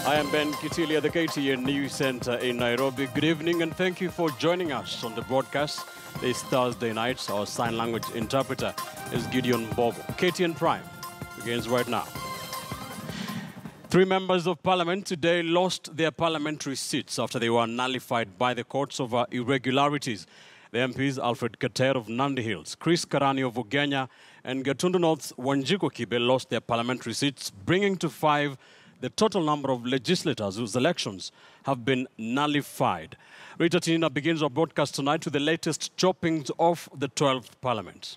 I am Ben Kitilia, the KTN News Center in Nairobi. Good evening and thank you for joining us on the broadcast this Thursday night. Our sign language interpreter is Gideon Bobo. KTN Prime begins right now. 3 members of parliament today lost their parliamentary seats after they were nullified by the courts over irregularities. The MPs Alfred Keter of Nandi Hills, Karani of Ugenya, and Gatundu North's Wanjiku Kibe lost their parliamentary seats, bringing to 5 the total number of legislators whose elections have been nullified. Rita Tinina begins our broadcast tonight with the latest choppings of the 12th Parliament.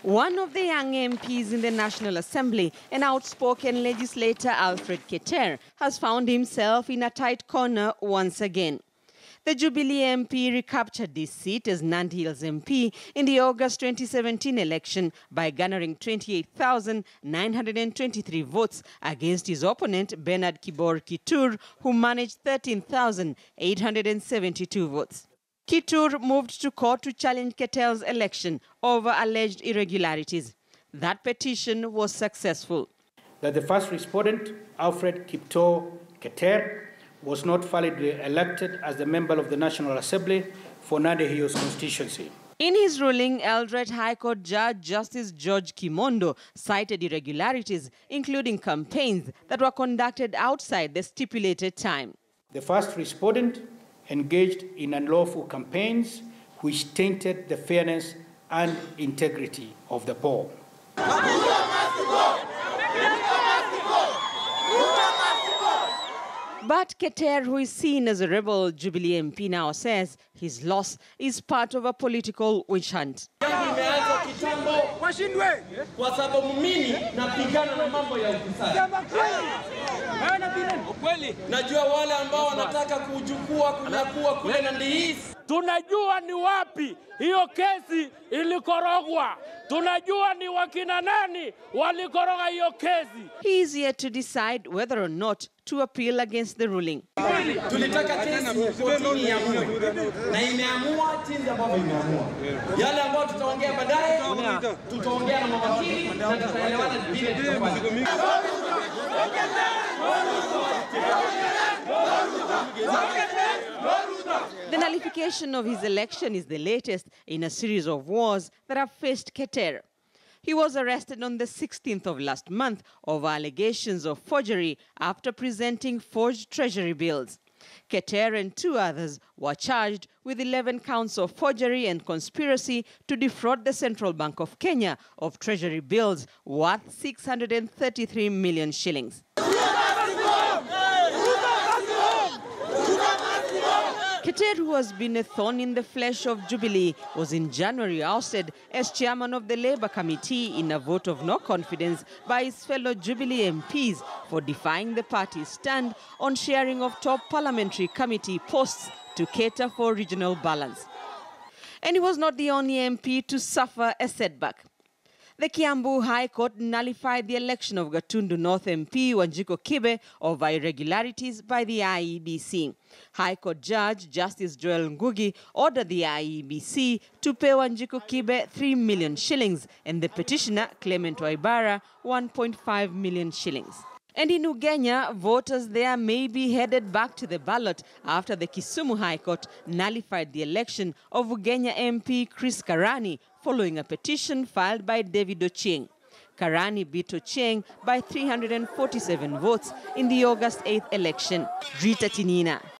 One of the young MPs in the National Assembly, an outspoken legislator, Alfred Keter, has found himself in a tight corner once again. The Jubilee MP recaptured this seat as Nandi Hills MP in the August 2017 election by garnering 28,923 votes against his opponent, Bernard Keter, who managed 13,872 votes. Keter moved to court to challenge Keter's election over alleged irregularities. That petition was successful. That the first respondent, Alfred Keter, was not validly elected as the member of the National Assembly for Nandi Hills constituency. In his ruling, Eldoret High Court Judge Justice George Kimondo cited irregularities, including campaigns that were conducted outside the stipulated time. The first respondent engaged in unlawful campaigns which tainted the fairness and integrity of the poll. But Keter, who is seen as a rebel Jubilee MP, now says his loss is part of a political witch hunt. Tunajua ni wapi hiyo kesi ilikorogwa. Tunajua ni wakina nani walikoroga hiyo kesi. He is yet to decide whether or not to appeal against the ruling. Tulitaka kesi kotini iamue na imeamua jinsi ambavyo imeamua. Yale ambayo tutaongea baadaye, tutaongea na mawakili na tutaelewana vile tutafanya. The nullification of his election is the latest in a series of wars that have faced Keter. He was arrested on the 16th of last month over allegations of forgery after presenting forged treasury bills. Keter and 2 others were charged with 11 counts of forgery and conspiracy to defraud the Central Bank of Kenya of treasury bills worth 633 million shillings. Keter, who has been a thorn in the flesh of Jubilee, was in January ousted as chairman of the Labour Committee in a vote of no confidence by his fellow Jubilee MPs for defying the party's stand on sharing of top parliamentary committee posts to cater for regional balance. And he was not the only MP to suffer a setback. The Kiambu High Court nullified the election of Gatundu North MP Wanjiku Kibe over irregularities by the IEBC. High Court Judge Justice Joel Ngugi ordered the IEBC to pay Wanjiku Kibe 3 million shillings and the petitioner Clement Waibara 1.5 million shillings. And in Ugenya, voters there may be headed back to the ballot after the Kisumu High Court nullified the election of Ugenya MP Karani following a petition filed by David Ochieng. Karani beat Ochieng by 347 votes in the August 8th election. Rita Tinina,